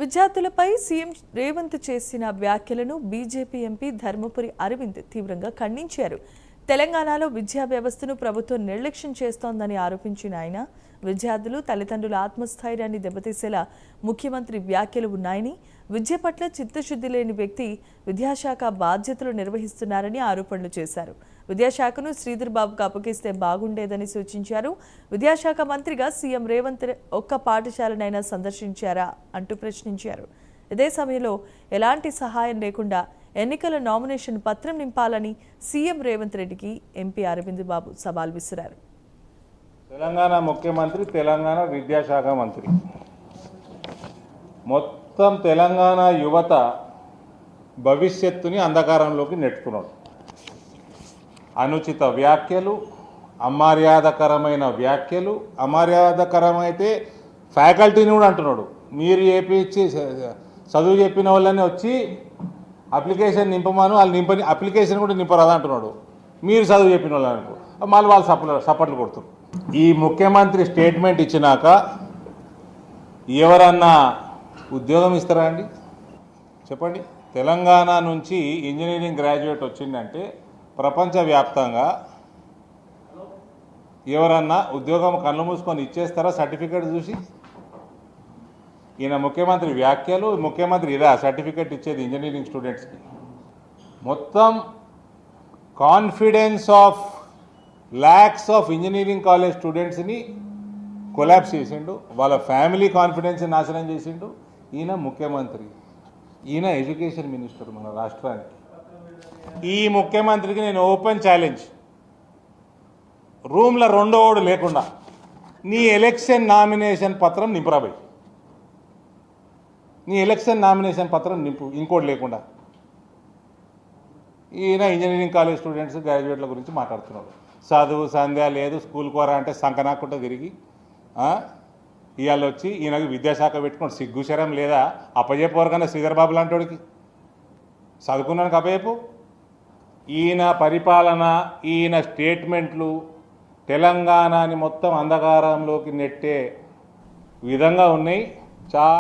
విద్యార్థులపై సీఎం రేవంత్ చేసిన వ్యాఖ్యలను బీజేపీ ఎంపీ ధర్మపురి అరవింద్ తీవ్రంగా ఖండించారు. తెలంగాణలో విద్యా వ్యవస్థను ప్రభుత్వం నిర్లక్ష్యం చేస్తోందని ఆరోపించిన ఆయన విద్యార్థులు తల్లిదండ్రుల ఆత్మస్థైర్యాన్ని దెబ్బతీసేలా ముఖ్యమంత్రి వ్యాఖ్యలు ఉన్నాయని, విద్య పట్ల చిత్తశుద్ధి లేని వ్యక్తి విద్యాశాఖ బాధ్యతలు నిర్వహిస్తున్నారని ఆరోపణలు చేశారు. విద్యాశాఖను శ్రీధర్ బాబుకు అప్పగిస్తే బాగుండేదని సూచించారు. విద్యాశాఖ మంత్రిగా సీఎం రేవంత్ ఒక్క పాఠశాలనైనా సందర్శించారా అంటూ ప్రశ్నించారు. ఇదే సమయంలో ఎలాంటి సహాయం లేకుండా ఎన్నికల నామినేషన్ పత్రం నింపాలని సీఎం రేవంత్ రెడ్డికి ఎంపీ అరవింద్ బాబు సవాల్ విసిరారు. తెలంగాణ ముఖ్యమంత్రి, తెలంగాణ విద్యాశాఖ మంత్రి మొత్తం తెలంగాణ యువత భవిష్యత్తుని అంధకారంలోకి నెట్టుకున్నాడు. అనుచిత వ్యాఖ్యలు, అమర్యాదకరమైన వ్యాఖ్యలు, అమర్యాదకరమైతే ఫ్యాకల్టీని కూడా అంటున్నాడు. మీరు ఏపీచ్చి చదువు చెప్పిన వాళ్ళని వచ్చి అప్లికేషన్ నింపమాను, వాళ్ళు అప్లికేషన్ కూడా నింపరాదా అంటున్నాడు. మీరు చదువు చెప్పిన వాళ్ళు అనుకో, మళ్ళీ వాళ్ళు సపోర్ట్లు కొడుతున్నారు. ఈ ముఖ్యమంత్రి స్టేట్మెంట్ ఇచ్చినాక ఎవరన్నా ఉద్యోగం ఇస్తారా అండి? చెప్పండి. తెలంగాణ నుంచి ఇంజనీరింగ్ గ్రాడ్యుయేట్ వచ్చిందంటే ప్రపంచవ్యాప్తంగా ఎవరన్నా ఉద్యోగం కళ్ళు మూసుకొని ఇచ్చేస్తారా సర్టిఫికేట్ చూసి? ఈయన ముఖ్యమంత్రి వ్యాఖ్యలు, ముఖ్యమంత్రి ఇదా సర్టిఫికేట్ ఇచ్చేది ఇంజనీరింగ్ స్టూడెంట్స్కి? మొత్తం confidence of lakhs of engineering college స్టూడెంట్స్ని కొలాప్స్ చేసిండు, వాళ్ళ ఫ్యామిలీ కాన్ఫిడెన్స్ నాశనం చేసిండు. ఈయన ముఖ్యమంత్రి, ఈయన ఎడ్యుకేషన్ మినిస్టర్ మన రాష్ట్రానికి. ఈ ముఖ్యమంత్రికి నేను ఓపెన్ ఛాలెంజ్, రూమ్లో రెండో ఓడు లేకుండా నీ ఎలక్షన్ నామినేషన్ పత్రం నింపురాబాయి, నీ ఎలక్షన్ నామినేషన్ పత్రం నింపు, ఇంకోటి లేకుండా. ఈయన ఇంజనీరింగ్ కాలేజ్ స్టూడెంట్స్ గ్రాడ్యుయేట్ల గురించి మాట్లాడుతున్నాడు. చదువు సంధ్య లేదు, స్కూల్ కోరా అంటే సంకనాకుండా తిరిగి ఇవాళ వచ్చి ఈయనకు విద్యాశాఖ పెట్టుకోండి. సిగ్గుశరం లేదా? అప్పజెప్పు కన్నా శ్రీధర్ బాబు లాంటి వాడికి చదువుకున్నానికి అప్పజెప్పు. ఈయన పరిపాలన, ఈయన స్టేట్మెంట్లు తెలంగాణని మొత్తం అంధకారంలోకి నెట్టే విధంగా ఉన్నాయి.